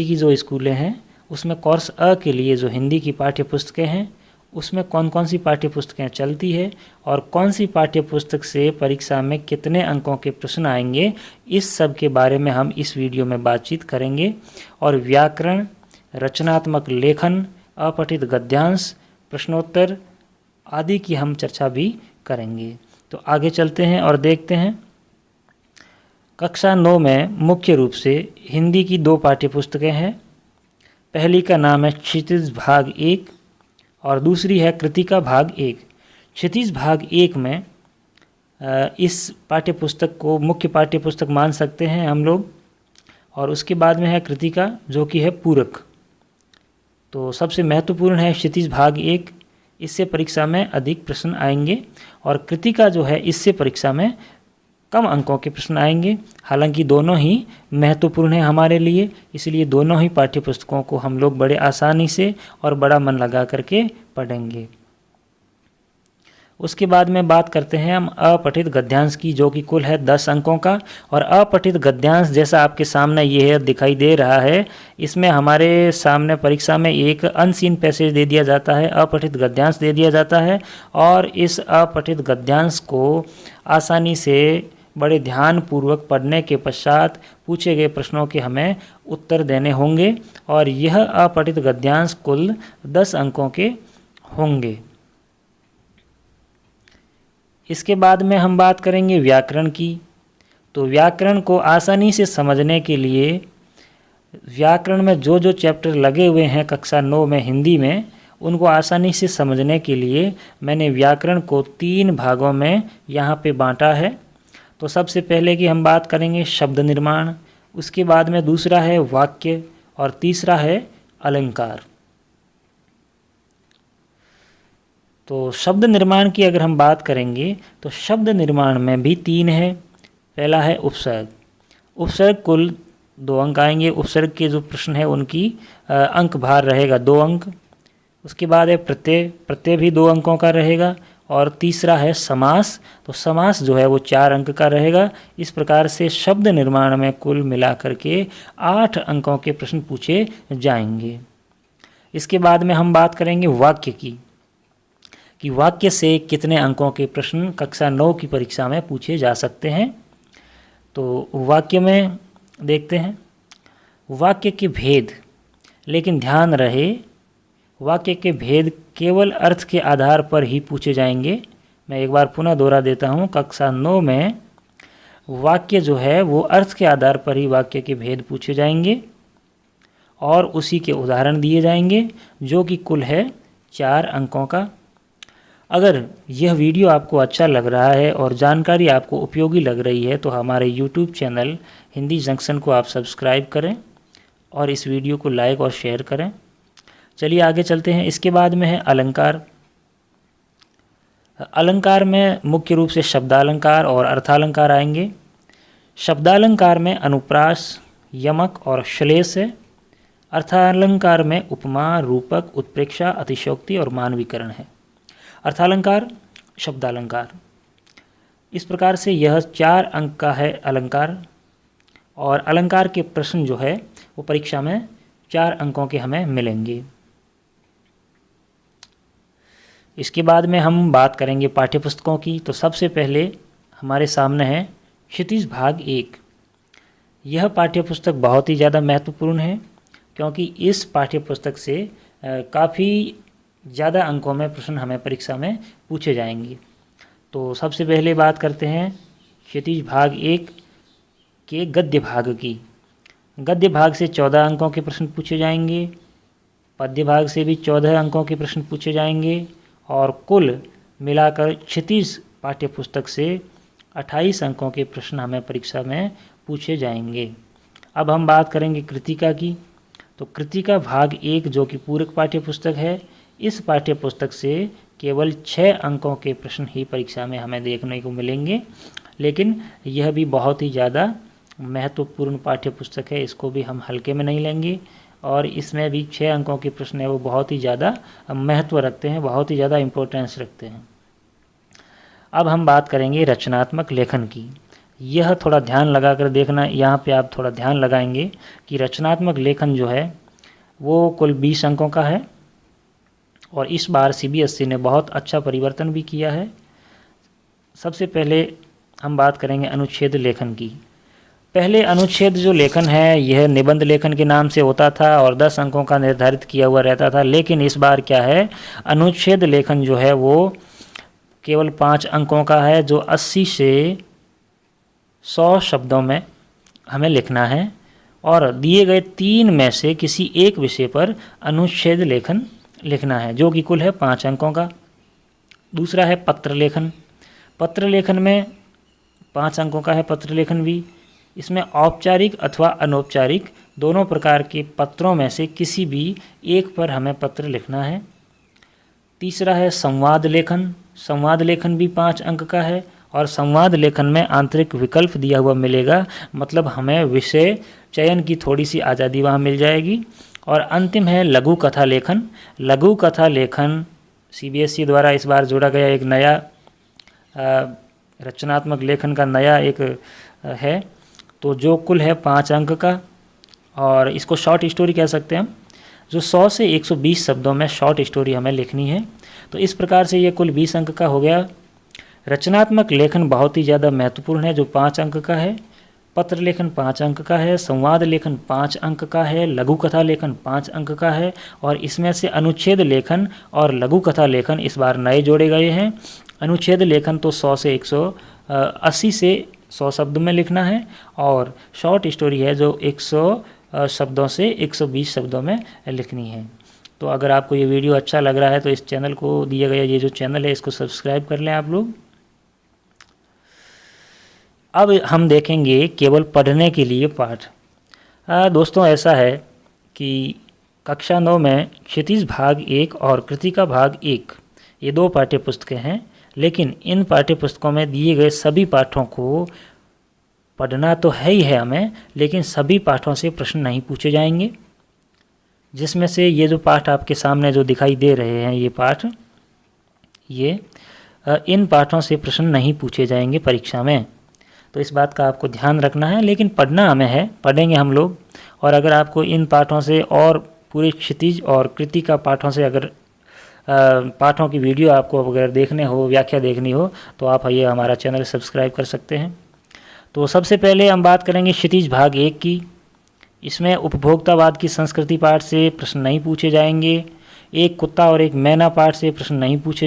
की जो स्कूलें हैं उसमें कोर्स अ के लिए जो हिंदी की पाठ्य पुस्तकें हैं उसमें कौन कौन सी पाठ्य पुस्तकें चलती है और कौन सी पाठ्य पुस्तक से परीक्षा में कितने अंकों के प्रश्न आएंगे, इस सब के बारे में हम इस वीडियो में बातचीत करेंगे। और व्याकरण, रचनात्मक लेखन, अपठित गद्यांश, प्रश्नोत्तर आदि की हम चर्चा भी करेंगे। तो आगे चलते हैं और देखते हैं। कक्षा 9 में मुख्य रूप से हिंदी की 2 पाठ्य पुस्तकें हैं। पहली का नाम है क्षितिज भाग 1 और दूसरी है कृतिका भाग 1। क्षितिज भाग 1 में इस पाठ्य पुस्तक को मुख्य पाठ्य पुस्तक मान सकते हैं हम लोग, और उसके बाद में है कृतिका जो कि है पूरक। तो सबसे महत्वपूर्ण है क्षितिज भाग 1, इससे परीक्षा में अधिक प्रश्न आएंगे, और कृतिका जो है इससे परीक्षा में कम अंकों के प्रश्न आएंगे। हालांकि दोनों ही महत्वपूर्ण हैं हमारे लिए, इसलिए दोनों ही पाठ्य पुस्तकों को हम लोग बड़े आसानी से और बड़ा मन लगा करके पढ़ेंगे। उसके बाद में बात करते हैं हम अपठित गद्यांश की, जो कि कुल है 10 अंकों का। और अपठित गद्यांश जैसा आपके सामने ये दिखाई दे रहा है, इसमें हमारे सामने परीक्षा में एक अनसीन पैसेज दे दिया जाता है, अपठित गद्यांश दे दिया जाता है, और इस अपठित गद्यांश को आसानी से बड़े ध्यानपूर्वक पढ़ने के पश्चात पूछे गए प्रश्नों के हमें उत्तर देने होंगे, और यह अपठित गद्यांश कुल 10 अंकों के होंगे। इसके बाद में हम बात करेंगे व्याकरण की। तो व्याकरण को आसानी से समझने के लिए व्याकरण में जो जो चैप्टर लगे हुए हैं कक्षा 9 में हिंदी में, उनको आसानी से समझने के लिए मैंने व्याकरण को 3 भागों में यहाँ पे बांटा है। तो सबसे पहले की हम बात करेंगे शब्द निर्माण, उसके बाद में दूसरा है वाक्य, और तीसरा है अलंकार। तो शब्द निर्माण की अगर हम बात करेंगे तो शब्द निर्माण में भी 3 है। पहला है उपसर्ग। उपसर्ग कुल 2 अंक आएंगे। उपसर्ग के जो प्रश्न है उनकी अंक भार रहेगा 2 अंक। उसके बाद है प्रत्यय, प्रत्यय भी 2 अंकों का रहेगा। और तीसरा है समास, तो समास जो है वो 4 अंक का रहेगा। इस प्रकार से शब्द निर्माण में कुल मिलाकर के 8 अंकों के प्रश्न पूछे जाएंगे। इसके बाद में हम बात करेंगे वाक्य की, कि वाक्य से कितने अंकों के प्रश्न कक्षा 9 की परीक्षा में पूछे जा सकते हैं। तो वाक्य में देखते हैं वाक्य के भेद, लेकिन ध्यान रहे वाक्य के भेद केवल अर्थ के आधार पर ही पूछे जाएंगे। मैं एक बार पुनः दोहरा देता हूँ, कक्षा 9 में वाक्य जो है वो अर्थ के आधार पर ही वाक्य के भेद पूछे जाएंगे और उसी के उदाहरण दिए जाएंगे, जो कि कुल है 4 अंकों का। अगर यह वीडियो आपको अच्छा लग रहा है और जानकारी आपको उपयोगी लग रही है तो हमारे YouTube चैनल हिंदी जंक्शन को आप सब्सक्राइब करें और इस वीडियो को लाइक और शेयर करें। चलिए आगे चलते हैं। इसके बाद में है अलंकार। अलंकार में मुख्य रूप से शब्दालंकार और अर्थालंकार आएंगे। शब्दालंकार में अनुप्रास, यमक और श्लेष है। अर्थालंकार में उपमा, रूपक, उत्प्रेक्षा, अतिशयोक्ति और मानवीकरण है। अर्थालंकार, शब्दालंकार, इस प्रकार से यह 4 अंक का है अलंकार, और अलंकार के प्रश्न जो है वो परीक्षा में 4 अंकों के हमें मिलेंगे। इसके बाद में हम बात करेंगे पाठ्यपुस्तकों की। तो सबसे पहले हमारे सामने है क्षितिज भाग 1। यह पाठ्यपुस्तक बहुत ही ज़्यादा महत्वपूर्ण है, क्योंकि इस पाठ्यपुस्तक से काफ़ी ज़्यादा अंकों में प्रश्न हमें परीक्षा में पूछे जाएंगे। तो सबसे पहले बात करते हैं क्षितिज भाग 1 के गद्य भाग की। गद्य भाग से 14 अंकों के प्रश्न पूछे जाएंगे। पद्य भाग से भी 14 अंकों के प्रश्न पूछे जाएंगे, और कुल मिलाकर क्षितिज पाठ्यपुस्तक से 28 अंकों के प्रश्न हमें परीक्षा में पूछे जाएंगे। अब हम बात करेंगे कृतिका की। तो कृतिका भाग 1 जो कि पूरक पाठ्यपुस्तक है, इस पाठ्यपुस्तक से केवल 6 अंकों के प्रश्न ही परीक्षा में हमें देखने को मिलेंगे, लेकिन यह भी बहुत ही ज़्यादा महत्वपूर्ण पाठ्यपुस्तक है, इसको भी हम हल्के में नहीं लेंगे, और इसमें भी 6 अंकों के प्रश्न है वो बहुत ही ज़्यादा महत्व रखते हैं, बहुत ही ज़्यादा इम्पोर्टेंस रखते हैं। अब हम बात करेंगे रचनात्मक लेखन की। यह थोड़ा ध्यान लगा कर देखना, यहाँ पे आप थोड़ा ध्यान लगाएंगे कि रचनात्मक लेखन जो है वो कुल 20 अंकों का है और इस बार CBSE ने बहुत अच्छा परिवर्तन भी किया है। सबसे पहले हम बात करेंगे अनुच्छेद लेखन की। पहले अनुच्छेद जो लेखन है यह निबंध लेखन के नाम से होता था और 10 अंकों का निर्धारित किया हुआ रहता था, लेकिन इस बार क्या है, अनुच्छेद लेखन जो है वो केवल 5 अंकों का है, जो 80 से 100 शब्दों में हमें लिखना है और दिए गए 3 में से किसी एक विषय पर अनुच्छेद लेखन लिखना है, जो कि कुल है 5 अंकों का। दूसरा है पत्र लेखन। पत्र लेखन में 5 अंकों का है पत्र लेखन भी। इसमें औपचारिक अथवा अनौपचारिक दोनों प्रकार के पत्रों में से किसी भी एक पर हमें पत्र लिखना है। तीसरा है संवाद लेखन। संवाद लेखन भी 5 अंक का है और संवाद लेखन में आंतरिक विकल्प दिया हुआ मिलेगा, मतलब हमें विषय चयन की थोड़ी सी आज़ादी वहाँ मिल जाएगी। और अंतिम है लघु कथा लेखन। लघु कथा लेखन CBSE द्वारा इस बार जोड़ा गया एक नया रचनात्मक लेखन का नया एक है, तो जो कुल है 5 अंक का और इसको शॉर्ट स्टोरी कह सकते हैं हम, जो 100 से 120 शब्दों में शॉर्ट स्टोरी हमें लिखनी है। तो इस प्रकार से ये कुल 20 अंक का हो गया। रचनात्मक लेखन बहुत ही ज़्यादा महत्वपूर्ण है, जो 5 अंक का है। पत्र लेखन 5 अंक का है, संवाद लेखन 5 अंक का है, लघु कथा लेखन 5 अंक का है और इसमें से अनुच्छेद लेखन और लघु कथा लेखन इस बार नए जोड़े गए हैं। अनुच्छेद लेखन तो 100 से 180 से 100 शब्द में लिखना है और शॉर्ट स्टोरी है जो 100 शब्दों से 120 शब्दों में लिखनी है। तो अगर आपको ये वीडियो अच्छा लग रहा है तो इस चैनल को, दिया गया ये जो चैनल है इसको सब्सक्राइब कर लें आप लोग। अब हम देखेंगे केवल पढ़ने के लिए पाठ। दोस्तों ऐसा है कि कक्षा 9 में क्षितिज भाग 1 और कृतिका भाग 1 ये 2 पाठ्य पुस्तकें हैं, लेकिन इन पाठ्य पुस्तकों में दिए गए सभी पाठों को पढ़ना तो है ही है हमें, लेकिन सभी पाठों से प्रश्न नहीं पूछे जाएंगे। जिसमें से ये जो पाठ आपके सामने जो दिखाई दे रहे हैं ये पाठ, ये इन पाठों से प्रश्न नहीं पूछे जाएंगे परीक्षा में, तो इस बात का आपको ध्यान रखना है। लेकिन पढ़ना हमें है, पढ़ेंगे हम लोग। और अगर आपको इन पाठों से और पूरे क्षितिज और कृतिका पाठों से अगर पाठों की वीडियो आपको अगर देखने हो, व्याख्या देखनी हो, तो आप ये हमारा चैनल सब्सक्राइब कर सकते हैं। तो सबसे पहले हम बात करेंगे क्षितिज भाग 1 की। इसमें उपभोक्तावाद की संस्कृति पाठ से प्रश्न नहीं पूछे जाएंगे। एक कुत्ता और एक मैना पाठ से प्रश्न नहीं पूछे